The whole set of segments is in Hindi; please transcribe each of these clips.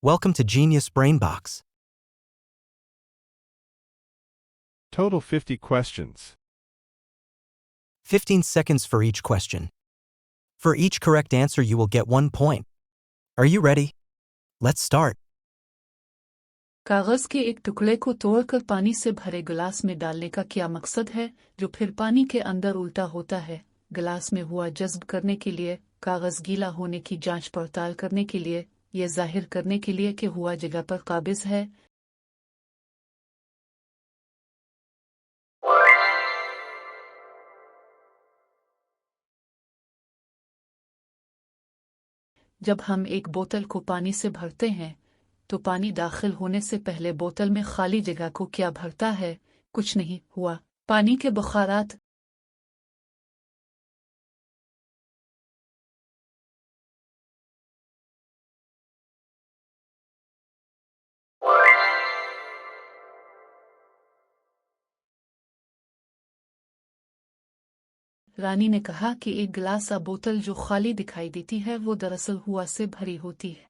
Welcome to Genius Brainbox. Total 50 questions. 15 seconds for each question. For each correct answer, you will get 1 point. Are you ready? Let's start. कागज के एक टुकड़े को तोड़कर पानी से भरे गिलास में डालने का क्या मकसद है, जो फिर पानी के अंदर उल्टा होता है? गिलास में हुआ जज्ब करने के लिए, कागज गीला होने की जांच पड़ताल करने के लिए, यह जाहिर करने के लिए कि हुआ जगह पर काबिज है। जब हम एक बोतल को पानी से भरते हैं, तो पानी दाखिल होने से पहले बोतल में खाली जगह को क्या भरता है? कुछ नहीं हुआ, पानी के बुखारात। रानी ने कहा कि एक गिलास या बोतल जो खाली दिखाई देती है वो दरअसल हुआ से भरी होती है।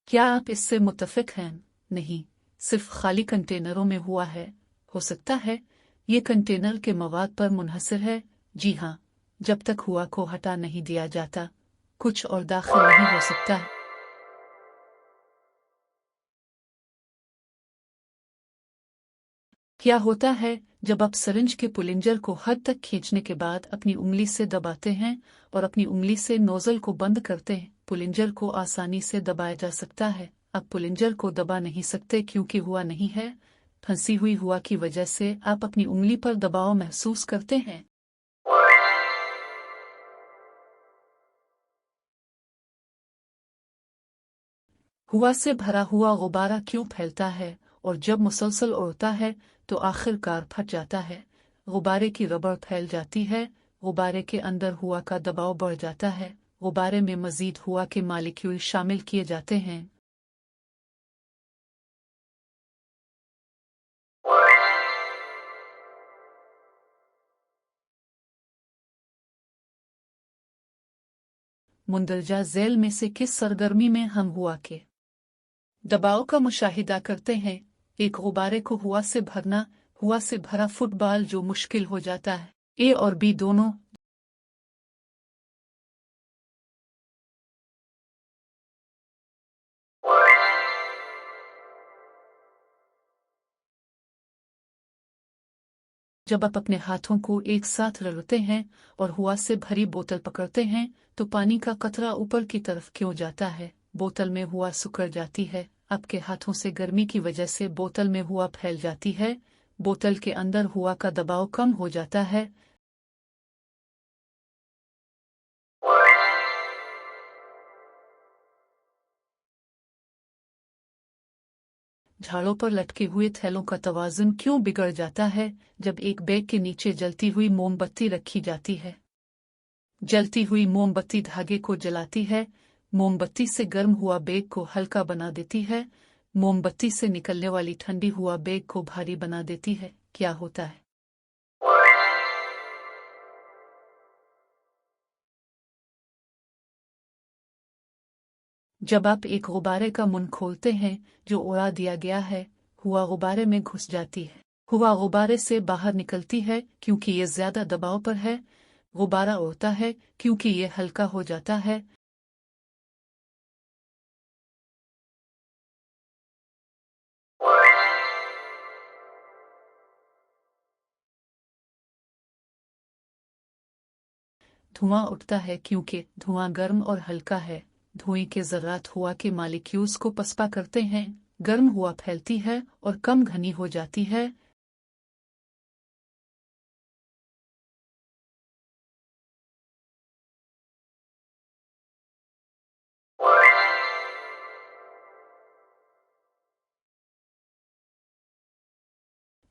क्या आप इससे मुत्तफिक हैं? नहीं, सिर्फ खाली कंटेनरों में हुआ है। हो सकता है ये कंटेनर के मवाद पर मुनहसर है। जी हाँ, जब तक हुआ को हटा नहीं दिया जाता, कुछ और दाखिल नहीं हो सकता। क्या होता है जब आप सिरिंज के पुलिंजर को हद तक खींचने के बाद अपनी उंगली से दबाते हैं और अपनी उंगली से नोजल को बंद करते हैं? पुलिंजर को आसानी से दबाया जा सकता है। अब पुलिंजर को दबा नहीं सकते क्योंकि हुआ नहीं है। फंसी हुई हुआ की वजह से आप अपनी उंगली पर दबाव महसूस करते हैं। हुआ से भरा हुआ गुब्बारा क्यों फैलता है और जब मुसलसल उड़ता है तो आखिरकार फट जाता है? गुब्बारे की रबड़ फैल जाती है, गुब्बारे के अंदर हुआ का दबाव बढ़ जाता है, गुब्बारे में मजीद हुआ के मालिक्यूल शामिल किए जाते हैं। मुंदरजा झैल में से किस सरगर्मी में हम हुआ के दबाव का मुशाहिदा करते हैं? एक गुब्बारे को हुआ से भरना, हुआ से भरा फुटबॉल जो मुश्किल हो जाता है। ए और बी दोनों। जब आप अपने हाथों को एक साथ रगड़ते हैं और हुआ से भरी बोतल पकड़ते हैं, तो पानी का कतरा ऊपर की तरफ क्यों जाता है? बोतल में हुआ सुखड़ जाती है। आपके हाथों से गर्मी की वजह से बोतल में हुआ फैल जाती है, बोतल के अंदर हुआ का दबाव कम हो जाता है। झाड़ों पर लटके हुए थैलों का तवाज़ुन क्यों बिगड़ जाता है जब एक बैग के नीचे जलती हुई मोमबत्ती रखी जाती है? जलती हुई मोमबत्ती धागे को जलाती है, मोमबत्ती से गर्म हुआ बैग को हल्का बना देती है, मोमबत्ती से निकलने वाली ठंडी हुआ बैग को भारी बना देती है। क्या होता है? जब आप एक गुब्बारे का मुंह खोलते हैं जो उड़ा दिया गया है, हुआ गुब्बारे में घुस जाती है। हुआ गुब्बारे से बाहर निकलती है क्योंकि ये ज्यादा दबाव पर है। गुब्बारा उड़ता है क्योंकि ये हल्का हो जाता है। धुआं उठता है क्योंकि धुआं गर्म और हल्का है। धुएं के ज़र्रात हुआ के मालिक्यूल्स को पसपा करते हैं, गर्म हुआ फैलती है और कम घनी हो जाती है।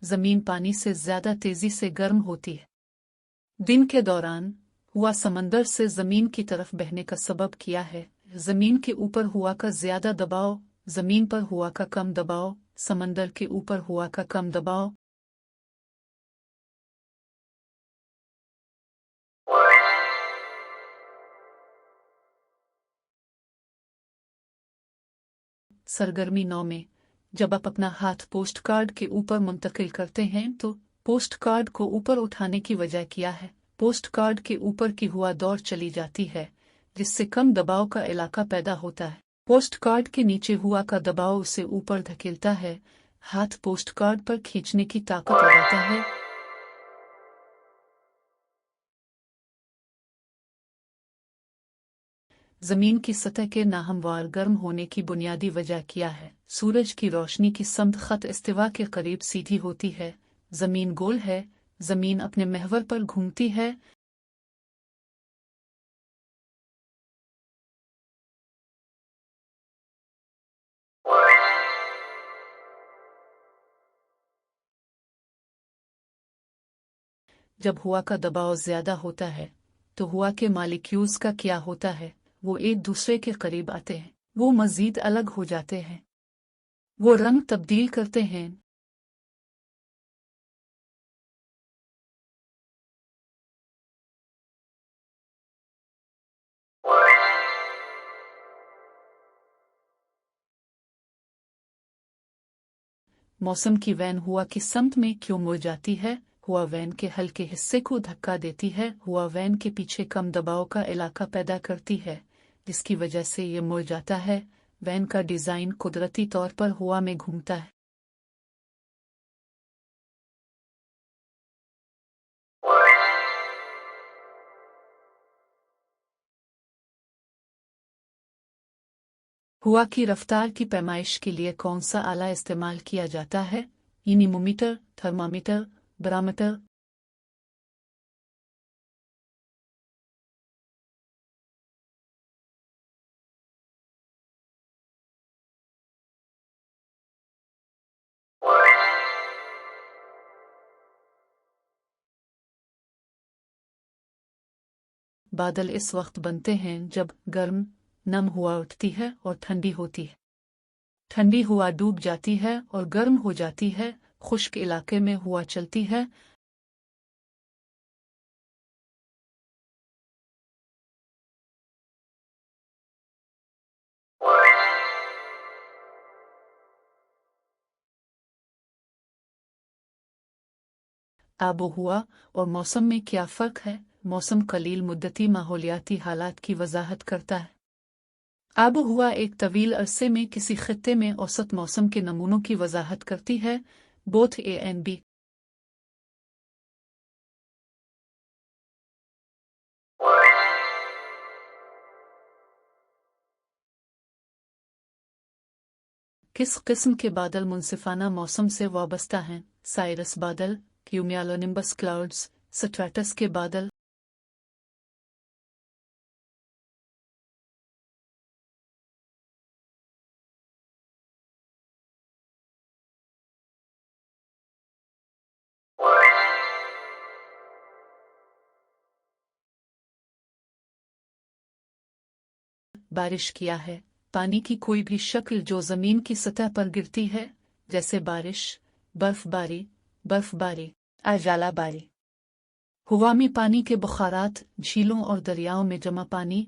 जमीन पानी से ज्यादा तेजी से गर्म होती है। दिन के दौरान हुआ समंदर से जमीन की तरफ बहने का सबब किया है? जमीन के ऊपर हुआ का ज्यादा दबाव, जमीन पर हुआ का कम दबाव, समंदर के ऊपर हुआ का कम दबाव। सरगर्मी 9 में जब आप अपना हाथ पोस्ट कार्ड के ऊपर मुंतकिल करते हैं तो पोस्ट कार्ड को ऊपर उठाने की वजह क्या है? पोस्ट कार्ड के ऊपर की हुआ दौड़ चली जाती है, जिससे कम दबाव का इलाका पैदा होता है। पोस्ट कार्ड के नीचे हुआ का दबाव उसे ऊपर धकेलता है, हाथ पोस्ट कार्ड पर खींचने की ताकत लगाता है। जमीन की सतह के नाहमवार गर्म होने की बुनियादी वजह क्या है? सूरज की रोशनी की समत खत इस्तिवा के करीब सीधी होती है, जमीन गोल है, जमीन अपने महवर पर घूमती है। जब हवा का दबाव ज्यादा होता है तो हवा के मालिक्यूल्स का क्या होता है? वो एक दूसरे के करीब आते हैं, वो मजीद अलग हो जाते हैं, वो रंग तब्दील करते हैं। मौसम की वैन हुआ की समत में क्यों मुड़ जाती है? हुआ वैन के हल्के हिस्से को धक्का देती है। हुआ वैन के पीछे कम दबाव का इलाका पैदा करती है, जिसकी वजह से ये मुड़ जाता है। वैन का डिजाइन कुदरती तौर पर हुआ में घूमता है। हुआ की रफ्तार की पैमाइश के लिए कौन सा आला इस्तेमाल किया जाता है? Anemometer, thermometer, barometer. बादल इस वक्त बनते हैं जब गर्म नम हुआ उठती है और ठंडी होती है। ठंडी हुआ डूब जाती है और गर्म हो जाती है। खुश्क इलाके में हुआ चलती है। आबो हुआ और मौसम में क्या फ़र्क है? मौसम कलील मुद्दती माहौलियाती हालात की वजाहत करता है। आबो हुआ एक तवील अरसे में किसी खित्ते में औसत मौसम के नमूनों की वजाहत करती है। Both A and B. किस किस्म के बादल मुनसिफाना मौसम से वाबस्ता हैं? साइरस बादल, क्यूम्यालोनिम्बस क्लाउड्स, स्ट्रैटस के बादल। बारिश क्या है? पानी की कोई भी शक्ल जो जमीन की सतह पर गिरती है, जैसे बारिश, बर्फबारी, बर्फबारी, आजालाबारी। हवा में पानी के बुखारात, झीलों और दरियाओं में जमा पानी।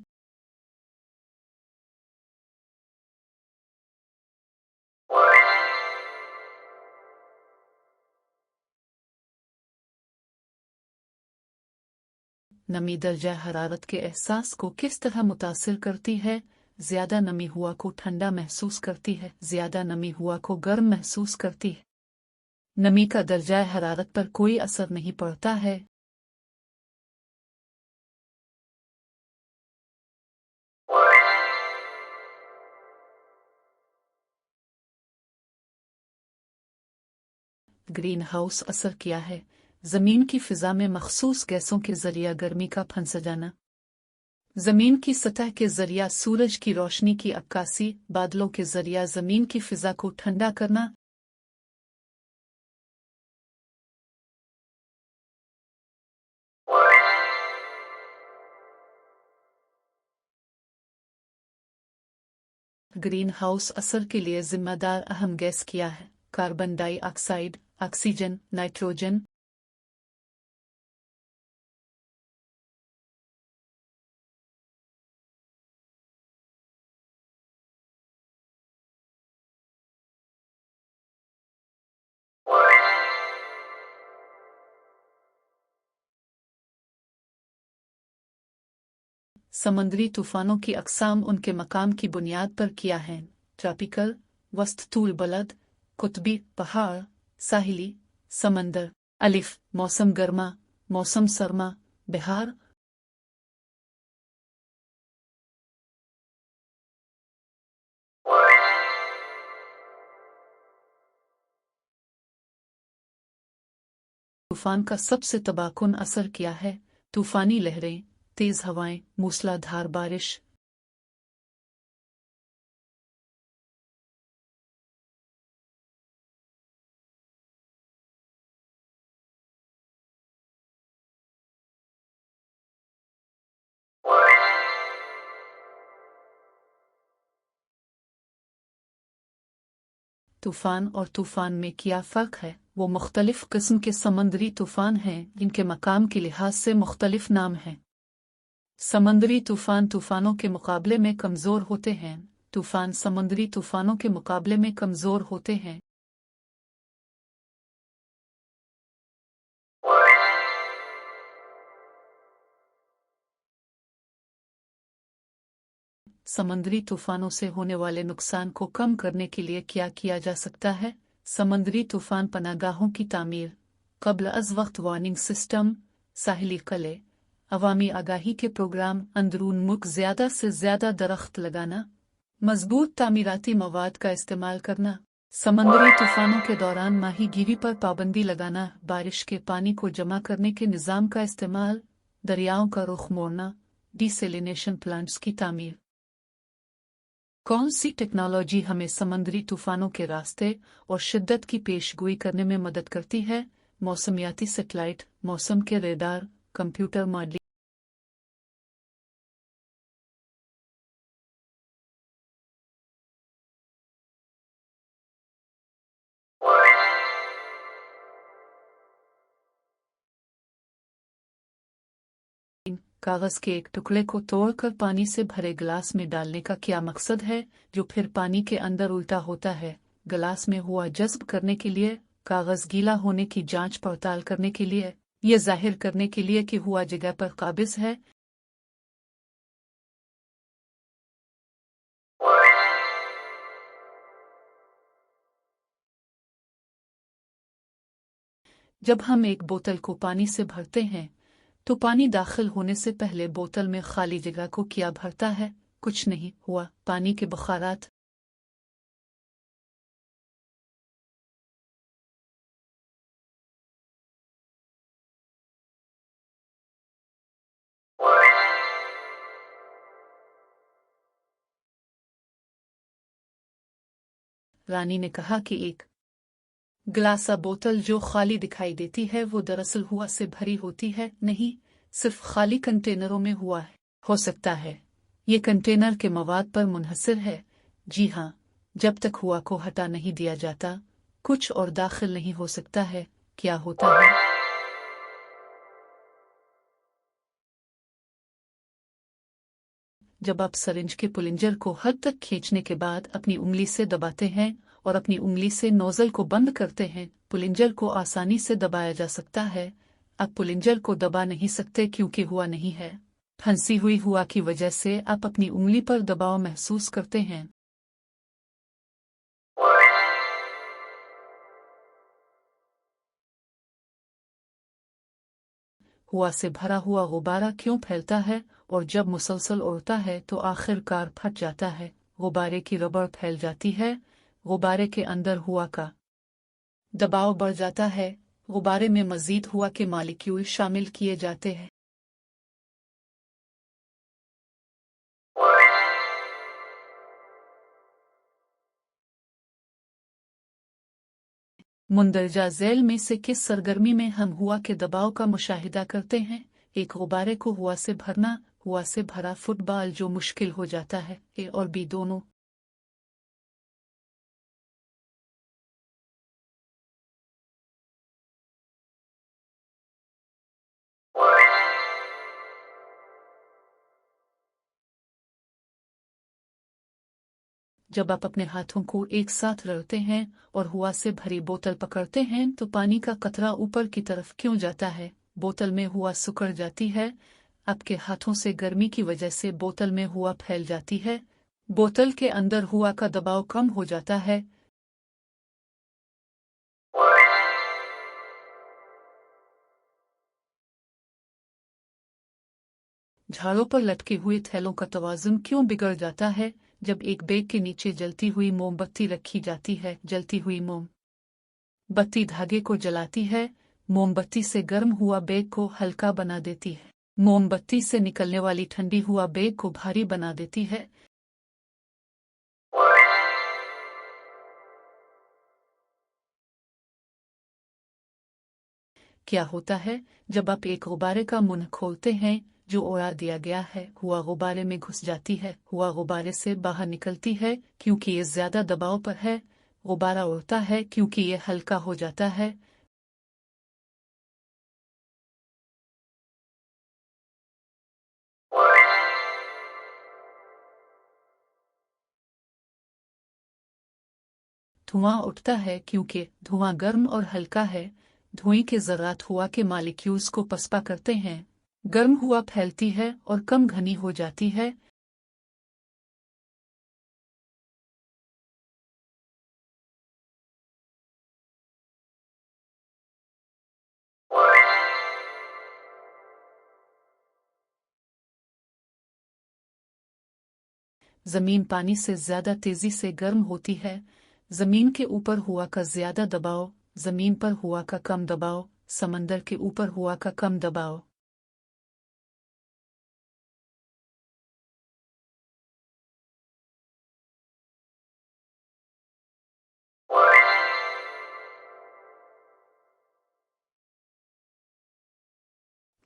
नमी दर्जा हरारत के एहसास को किस तरह मुतासिर करती है? ज्यादा नमी हुआ को ठंडा महसूस करती है, ज्यादा नमी हुआ को गर्म महसूस करती है। नमी का दर्जा हरारत पर कोई असर नहीं पड़ता है। ग्रीन हाउस असर क्या है? जमीन की फिजा में मखसूस गैसों के जरिया गर्मी का फंस जाना। जमीन की सतह के जरिया सूरज की रोशनी की अक्कासी, बादलों के जरिया जमीन की फिजा को ठंडा करना। ग्रीन हाउस असर के लिए जिम्मेदार अहम गैस क्या है? Carbon dioxide, oxygen, nitrogen. समुद्री तूफानों की अक़साम उनके मकाम की बुनियाद पर किया है। ट्रॉपिकल, वस्त तूल बलद, कुतबी, पहाड़, साहिली, समंदर। अलिफ, मौसम गर्मा, मौसम सरमा, बिहार। तूफान का सबसे तबाहकुन असर क्या है? तूफानी लहरें, तेज हवाएं, मूसलाधार बारिश। तूफान और तूफान में क्या फ़र्क है? वो मुख्तलिफ किस्म के समंदरी तूफान हैं जिनके मकाम के लिहाज से मुख्तलिफ नाम हैं। समंदरी तूफान तूफानों के मुकाबले में कमज़ोर होते हैं। तूफान समुद्री तूफानों के मुकाबले में कमज़ोर होते हैं। समंदरी तूफानों से होने वाले नुकसान को कम करने के लिए क्या किया जा सकता है? समंदरी तूफान पनागाहों की तामीर, क़ब्ल अज़ वक्त वार्निंग सिस्टम, साहिली कले, अवामी आगाही के प्रोग्राम, अंदरून मुल्क ज़्यादा से ज़्यादा दरख्त लगाना, मजबूत तामीराती मवाद का इस्तेमाल करना। समंदरी तूफानों के दौरान माहीगीरी पर पाबंदी लगाना, बारिश के पानी को जमा करने के निज़ाम का इस्तेमाल, दरियाओं का रुख मोड़ना, डिसेलिनेशन प्लांट्स की तामीर। कौन सी टेक्नोलॉजी हमें समंदरी तूफानों के रास्ते और शिद्दत की पेशगोई करने में मदद करती है? मौसमियाती सेटेलाइट, मौसम के रेडार, कंप्यूटर मॉडलिंग। कागज के एक टुकड़े को तोड़कर पानी से भरे गिलास में डालने का क्या मकसद है, जो फिर पानी के अंदर उल्टा होता है? गिलास में हुआ जज्ब करने के लिए, कागज गीला होने की जांच पड़ताल करने के लिए, यह जाहिर करने के लिए कि हुआ जगह पर काबिज है। जब हम एक बोतल को पानी से भरते हैं तो पानी दाखिल होने से पहले बोतल में खाली जगह को क्या भरता है? कुछ नहीं हुआ, पानी के बुखारात। रानी ने कहा कि एक ग्लासा बोतल जो खाली दिखाई देती है वो दरअसल हुआ से भरी होती है। नहीं, सिर्फ खाली कंटेनरों में हुआ है हो सकता है। ये कंटेनर के मवाद पर मुनहसर है। जी हाँ, जब तक हुआ को हटा नहीं दिया जाता कुछ और दाखिल नहीं हो सकता है। क्या होता है? जब आप सरिंज के पुलिंजर को हद तक खींचने के बाद अपनी उंगली से दबाते हैं और अपनी उंगली से नोजल को बंद करते हैं, पुलिंजर को आसानी से दबाया जा सकता है। आप पुलिंजर को दबा नहीं सकते क्योंकि हुआ नहीं है। फंसी हुई हुआ की वजह से आप अपनी उंगली पर दबाव महसूस करते हैं। हुआ से भरा हुआ गुब्बारा क्यों फैलता है और जब मुसलसल उड़ता है तो आखिरकार फट जाता है? गुब्बारे की रबड़ फैल जाती है। गुब्बारे के अंदर हुआ का दबाव बढ़ जाता है। गुब्बारे में मजीद हुआ के मॉलिक्यूल शामिल किए जाते हैं। मुंदरजा झैल में से किस सरगर्मी में हम हुआ के दबाव का मुशाहिदा करते हैं? एक गुब्बारे को हुआ से भरना, हुआ से भरा फुटबॉल जो मुश्किल हो जाता है। ए और बी दोनों। जब आप अपने हाथों को एक साथ रगड़ते हैं और हुआ से भरी बोतल पकड़ते हैं तो पानी का कतरा ऊपर की तरफ क्यों जाता है? बोतल में हुआ सिकुड़ जाती है। आपके हाथों से गर्मी की वजह से बोतल में हुआ फैल जाती है। बोतल के अंदर हुआ का दबाव कम हो जाता है। झाड़ों पर लटके हुए थैलों का तवाज़ुन क्यों बिगड़ जाता है जब एक बैग के नीचे जलती हुई मोमबत्ती रखी जाती है? जलती हुई मोमबत्ती धागे को जलाती है। मोमबत्ती से गर्म हुआ बैग को हल्का बना देती है। मोमबत्ती से निकलने वाली ठंडी हुआ बैग को भारी बना देती है। क्या होता है जब आप एक गुब्बारे का मुंह खोलते हैं जो उड़ा दिया गया है? हुआ गुब्बारे में घुस जाती है। हुआ गुब्बारे से बाहर निकलती है क्योंकि ये ज्यादा दबाव पर है। गुब्बारा उड़ता है क्योंकि ये हल्का हो जाता है। धुआं उठता है क्योंकि धुआं गर्म और हल्का है। धुएं के ज़रात हुआ के मालिक्यूल्स को पसपा करते हैं। गर्म हुआ फैलती है और कम घनी हो जाती है। जमीन पानी से ज्यादा तेजी से गर्म होती है। जमीन के ऊपर हुआ का ज्यादा दबाव, जमीन पर हुआ का कम दबाव, समंदर के ऊपर हुआ का कम दबाव।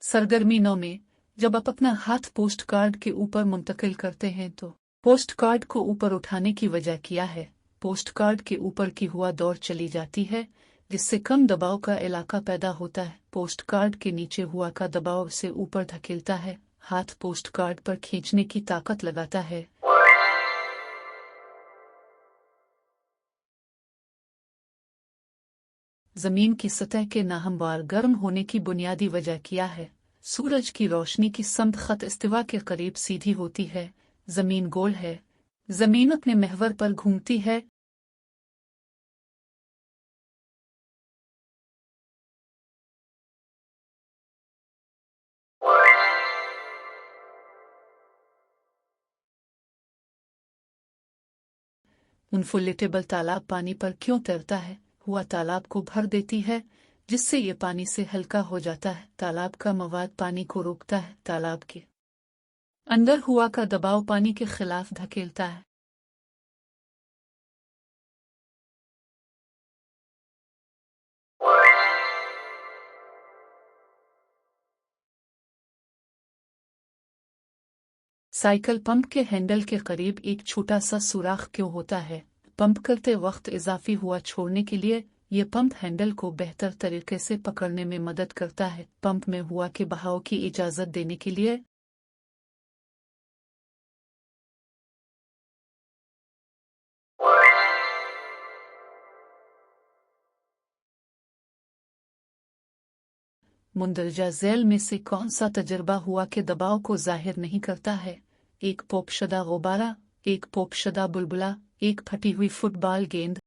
सरगर्मी 9 में जब आप अपना हाथ पोस्ट कार्ड के ऊपर मुंतकिल करते हैं तो पोस्ट कार्ड को ऊपर उठाने की वजह क्या है? पोस्ट कार्ड के ऊपर की हुआ दौड़ चली जाती है जिससे कम दबाव का इलाका पैदा होता है। पोस्ट कार्ड के नीचे हुआ का दबाव से ऊपर धकेलता है। हाथ पोस्ट कार्ड पर खींचने की ताकत लगाता है। जमीन की सतह के नाहमवार गर्म होने की बुनियादी वजह क्या है? सूरज की रोशनी की समत खत इस्तिवा के करीब सीधी होती है। जमीन गोल है। जमीन अपने महवर पर घूमती है। इनफुलेटेबल तालाब पानी पर क्यों तैरता है? हुआ तालाब को भर देती है जिससे ये पानी से हल्का हो जाता है। तालाब का मवाद पानी को रोकता है। तालाब के अंदर हुआ का दबाव पानी के खिलाफ धकेलता है। साइकिल पंप के हैंडल के करीब एक छोटा सा सुराख क्यों होता है? पंप करते वक्त इजाफी हुआ छोड़ने के लिए। ये पंप हैंडल को बेहतर तरीके से पकड़ने में मदद करता है। पंप में हुआ के बहाव की इजाजत देने के लिए। मुंदरजा झैल में से कौन सा तजर्बा हुआ के दबाव को जाहिर नहीं करता है? एक पोपशदा गुब्बारा, एक पोपशदा बुलबुला, एक फटी हुई फुटबॉल गेंद।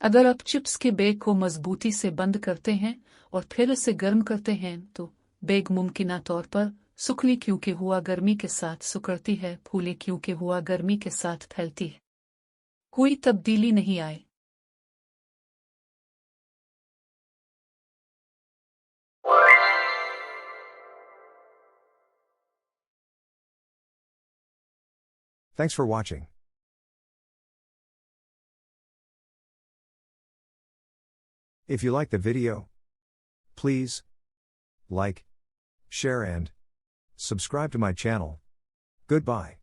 अगर आप चिप्स के बैग को मजबूती से बंद करते हैं और फिर उसे गर्म करते हैं तो बैग मुमकिना तौर पर सुखली क्योंकि हुआ गर्मी के साथ सुकड़ती है, फूले क्योंकि हुआ गर्मी के साथ फैलती है। कोई तब्दीली नहीं आए। Thanks for watching. If you like the video, please like, share and subscribe to my channel. Goodbye.